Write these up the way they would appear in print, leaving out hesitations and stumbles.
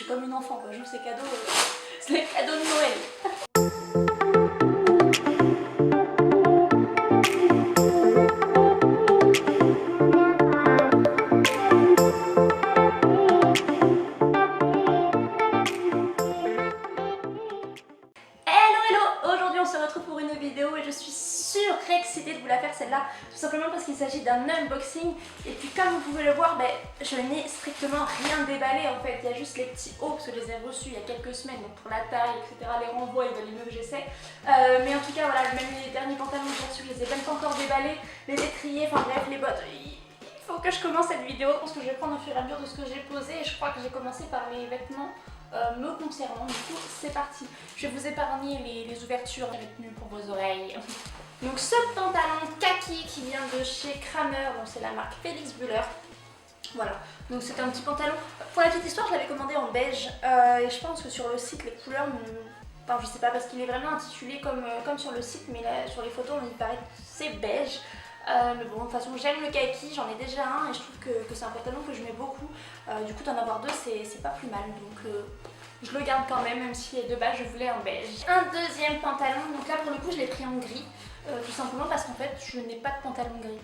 suis comme une enfant quoi, j'ouvre ces cadeaux, c'est les cadeaux de Noël. Et je suis excitée de vous la faire celle-là, tout simplement parce qu'il s'agit d'un unboxing. Et puis comme vous pouvez le voir, je n'ai strictement rien déballé en fait. Il y a juste les petits hauts parce que je les ai reçus il y a quelques semaines, donc pour la taille, etc. Les renvois, ils valent mieux que j'essaie. Mais en tout cas, voilà, même les derniers pantalons que j'ai reçus, je les ai même pas encore déballés. Les étriers, enfin bref, les bottes. Il faut que je commence cette vidéo. Je pense que je vais prendre au fur et à mesure de ce que j'ai posé. Et je crois que j'ai commencé par les vêtements me concernant, du coup c'est parti. Je vais vous épargner les ouvertures retenues pour vos oreilles. Donc ce pantalon kaki qui vient de chez Kramer, donc c'est la marque Felix Buller. Voilà, donc c'est un petit pantalon. Pour la petite histoire, je l'avais commandé en beige et je pense que sur le site les couleurs enfin je sais pas parce qu'il est vraiment intitulé comme sur le site, mais là sur les photos il paraît que c'est beige. Mais bon, de toute façon j'aime le kaki, j'en ai déjà un et je trouve que c'est un pantalon que je mets beaucoup. Du coup d'en avoir deux c'est pas plus mal, donc je le garde quand même si de base je voulais un beige. Un deuxième pantalon, donc là pour le coup je l'ai pris en gris, tout simplement parce qu'en fait je n'ai pas de pantalon gris.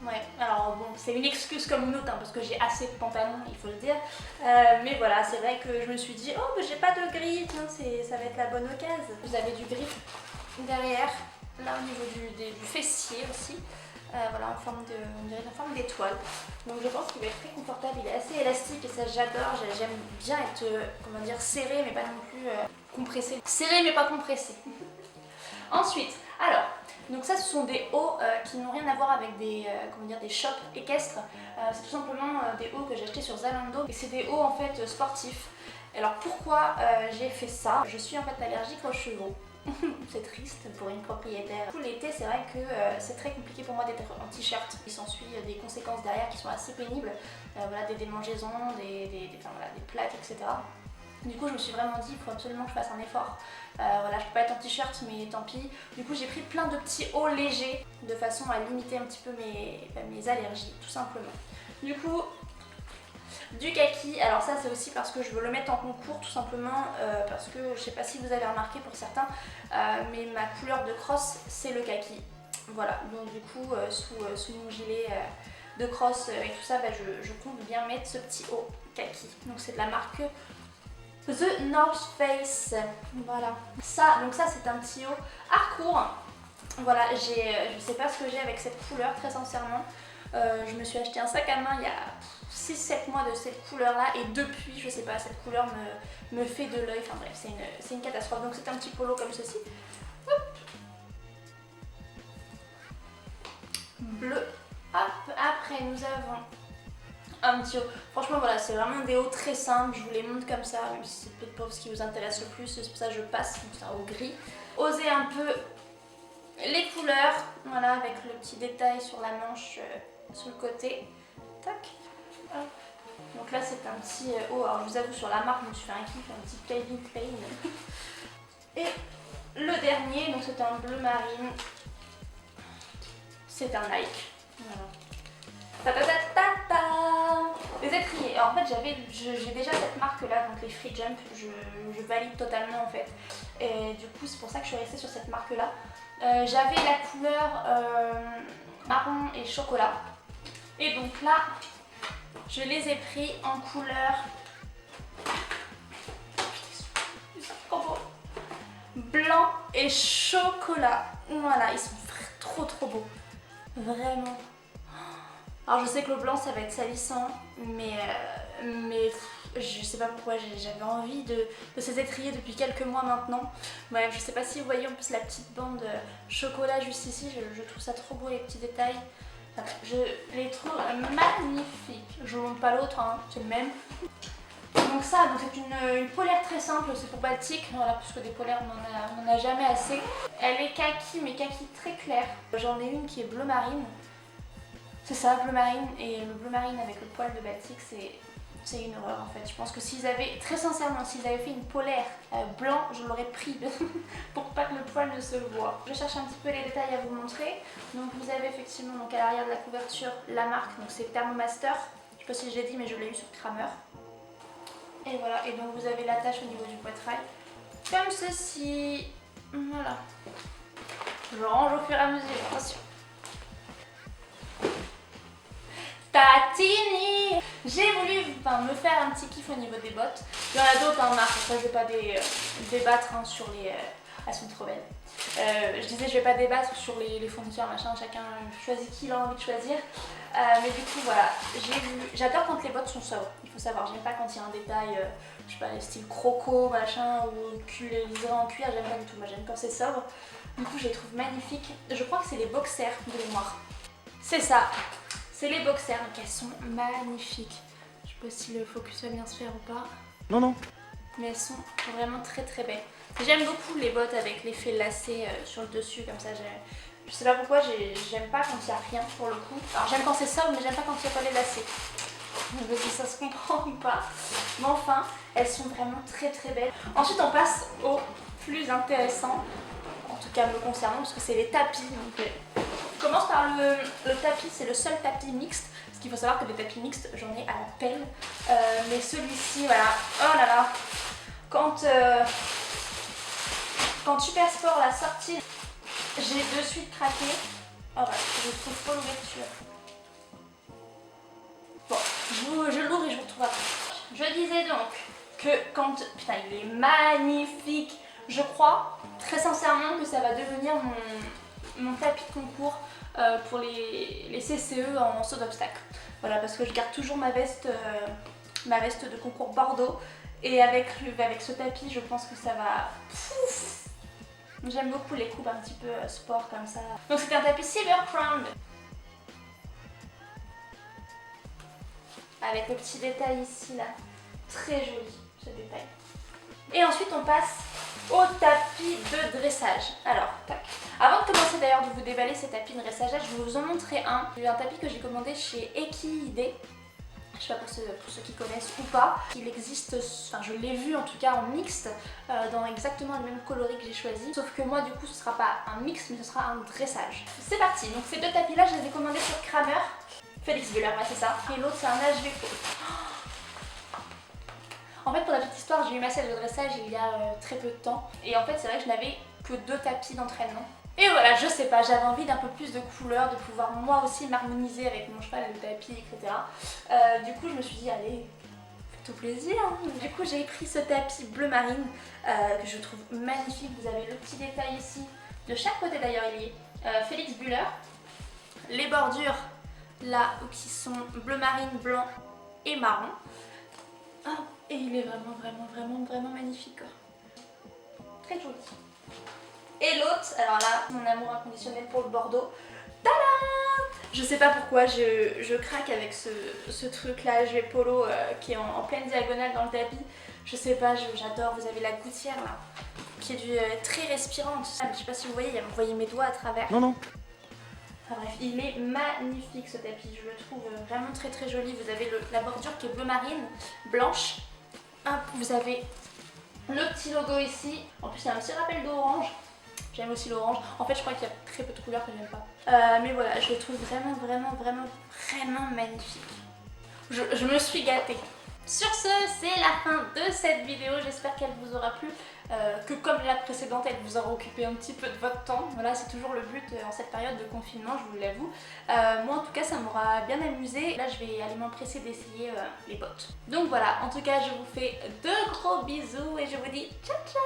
Ouais, alors bon, c'est une excuse comme une autre hein, parce que j'ai assez de pantalons, il faut le dire. Mais voilà, c'est vrai que je me suis dit, oh mais j'ai pas de gris, tiens, ça va être la bonne occasion. Vous avez du gris derrière, là au niveau du fessier aussi. Voilà, en forme d'étoile. Donc je pense qu'il va être très confortable, il est assez élastique et ça j'adore. J'aime bien être, comment dire, serré mais pas non plus compressé. Serré mais pas compressé. Ensuite, alors, donc ça ce sont des hauts qui n'ont rien à voir avec des, comment dire, des shops équestres. C'est tout simplement des hauts que j'ai achetés sur Zalando et c'est des hauts en fait sportifs. Alors pourquoi j'ai fait ça? Je suis en fait allergique aux chevaux. C'est triste pour une propriétaire. Tout l'été, c'est vrai que c'est très compliqué pour moi d'être en t-shirt. Il s'ensuit des conséquences derrière qui sont assez pénibles. Voilà, des démangeaisons, voilà, des plaques, etc. Du coup, je me suis vraiment dit, il faut absolument que je fasse un effort. Voilà, je peux pas être en t-shirt, mais tant pis. Du coup, j'ai pris plein de petits hauts légers de façon à limiter un petit peu mes allergies, tout simplement. Du coup, du kaki, alors ça c'est aussi parce que je veux le mettre en concours tout simplement parce que je sais pas si vous avez remarqué pour certains mais ma couleur de cross c'est le kaki. Voilà, donc du coup sous mon gilet de cross et tout ça, je compte bien mettre ce petit haut kaki. Donc c'est de la marque The North Face. Voilà, donc ça c'est un petit haut Harcourt. Voilà, je sais pas ce que j'ai avec cette couleur très sincèrement. Je me suis acheté un sac à main il y a 6-7 mois de cette couleur là et depuis je sais pas, cette couleur me fait de l'œil, enfin bref c'est une catastrophe. Donc c'est un petit polo comme ceci. Hop. Bleu. Hop. Après nous avons un petit haut. Franchement voilà, c'est vraiment des hauts très simples, je vous les montre comme ça, même si c'est peut-être pas ce qui vous intéresse le plus, c'est pour ça que je passe. Donc c'est un haut gris. Osez un peu les couleurs, voilà, avec le petit détail sur la manche sur le côté. Tac. Hop. Donc là c'est un petit haut, alors je vous avoue sur la marque je me suis fait un kiff, un petit Calvin Klein. Et le dernier, donc c'est un bleu marine, c'est un Nike. Voilà. Ta ta ta ta ta. Les étriers, alors, en fait j'ai déjà cette marque là, donc les Free Jump, je valide totalement en fait. Et du coup c'est pour ça que je suis restée sur cette marque là. J'avais la couleur marron et chocolat. Et donc là, je les ai pris en couleur blanc et chocolat. Voilà, ils sont trop beaux. Vraiment. Alors je sais que le blanc ça va être salissant, mais je sais pas pourquoi j'avais envie de ces étriers depuis quelques mois maintenant. Bref, je sais pas si vous voyez en plus la petite bande chocolat juste ici, je trouve ça trop beau, les petits détails. Enfin, je les trouve magnifiques. Je vous montre pas l'autre, hein, c'est le même. Donc ça, c'est une polaire très simple, c'est pour Baltique, voilà, parce que des polaires on en a jamais assez. Elle est kaki, mais kaki très clair. J'en ai une qui est bleu marine. C'est ça, bleu marine, et le bleu marine avec le poil de Baltique, c'est une horreur en fait. Je pense que très sincèrement, s'ils avaient fait une polaire blanc, je l'aurais pris pour pas que le poil ne se voit. Je cherche un petit peu les détails à vous montrer. Donc vous avez effectivement donc, à l'arrière de la couverture la marque, donc c'est Thermomaster. Je sais pas si je l'ai dit mais je l'ai eu sur Kramer. Et voilà, et donc vous avez l'attache au niveau du poitrail. Comme ceci. Voilà. Je range au fur et à mesure, attention. Tatini! J'ai voulu me faire un petit kiff au niveau des bottes. Il y en a d'autres en marque, ça je vais pas débattre hein, sur les... elles sont trop belles. Je disais je vais pas débattre sur les fournisseurs, machin, chacun choisit qui il a envie de choisir. Mais du coup voilà, j'adore quand les bottes sont sobres, il faut savoir, j'aime pas quand il y a un détail, je sais pas, style croco, machin, ou les en cuir, j'aime pas du tout, moi j'aime quand c'est sobre. Du coup je les trouve magnifiques, je crois que c'est les boxers de mémoire. C'est ça, c'est les boxers, donc elles sont magnifiques. Je sais pas si le focus va bien se faire ou pas. Non, non. Mais elles sont vraiment très très belles. J'aime beaucoup les bottes avec l'effet lacé sur le dessus comme ça. Je sais pas pourquoi, j'aime pas quand il n'y a rien pour le coup. Alors j'aime quand c'est sobre mais j'aime pas quand il n'y a pas les lacets. Je sais pas si ça se comprend ou pas. Mais enfin, elles sont vraiment très très belles. Ensuite on passe au plus intéressant, en tout cas me concernant, parce que c'est les tapis. Donc, je commence par le tapis, c'est le seul tapis mixte. Parce qu'il faut savoir que des tapis mixtes, j'en ai à la pelle. Mais celui-ci, voilà, oh là là. Quand Super Sport l'a sorti, j'ai de suite craqué. Oh voilà, je trouve pas l'ouverture. Bon, je l'ouvre et je vous retrouve après. Je disais donc que quand... Putain, il est magnifique. Je crois très sincèrement que ça va devenir mon tapis de concours pour les CCE en saut d'obstacle. Voilà, parce que je garde toujours ma veste de concours Bordeaux. Et avec ce tapis, je pense que ça va... J'aime beaucoup les coupes un petit peu sport comme ça. Donc c'est un tapis Silver Crown. Avec le petit détail ici là. Très joli ce détail. Et ensuite on passe au tapis de dressage. Alors, tac. Avant de commencer d'ailleurs de vous déballer ces tapis de dressage, je vais vous en montrer un. C'est un tapis que j'ai commandé chez Equidé. Je sais pas pour ceux qui connaissent ou pas. Il existe, enfin je l'ai vu en tout cas en mixte, dans exactement le même coloris que j'ai choisi. Sauf que moi du coup ce sera pas un mixte mais ce sera un dressage. C'est parti, donc ces deux tapis là je les ai commandés sur Kramer. Félix Buller, ouais c'est ça. Et l'autre c'est un HV Pro. En fait pour la petite histoire j'ai eu ma salle de dressage il y a très peu de temps. Et en fait c'est vrai que je n'avais que 2 tapis d'entraînement. Et voilà, je sais pas, j'avais envie d'un peu plus de couleurs, de pouvoir moi aussi m'harmoniser avec mon cheval, le tapis, etc. Du coup, je me suis dit, allez, fais-toi plaisir. Du coup, j'ai pris ce tapis bleu marine que je trouve magnifique. Vous avez le petit détail ici, de chaque côté d'ailleurs, il y est Félix Buller. Les bordures, là, qui sont bleu marine, blanc et marron. Et il est vraiment magnifique. Très joli. Et l'autre, alors là, mon amour inconditionnel pour le Bordeaux. Tada! Je sais pas pourquoi, je craque avec ce truc là, HV Polo qui est en pleine diagonale dans le tapis. Je sais pas, j'adore. Vous avez la gouttière là, qui est très respirante. Je sais pas si vous voyez, vous voyez mes doigts à travers. Non, non. Enfin bref, il est magnifique ce tapis. Je le trouve vraiment très joli. Vous avez la bordure qui est bleu marine, blanche. Hop, vous avez le petit logo ici. En plus, il y a un petit rappel d'orange. J'aime aussi l'orange. En fait, je crois qu'il y a très peu de couleurs que j'aime pas. Mais voilà, je le trouve vraiment magnifique. Je me suis gâtée. Sur ce, c'est la fin de cette vidéo. J'espère qu'elle vous aura plu. Que comme la précédente, elle vous aura occupé un petit peu de votre temps. Voilà, c'est toujours le but en cette période de confinement, je vous l'avoue. Moi, en tout cas, ça m'aura bien amusé. Là, je vais aller m'empresser d'essayer les bottes. Donc voilà, en tout cas, je vous fais de gros bisous et je vous dis ciao ciao.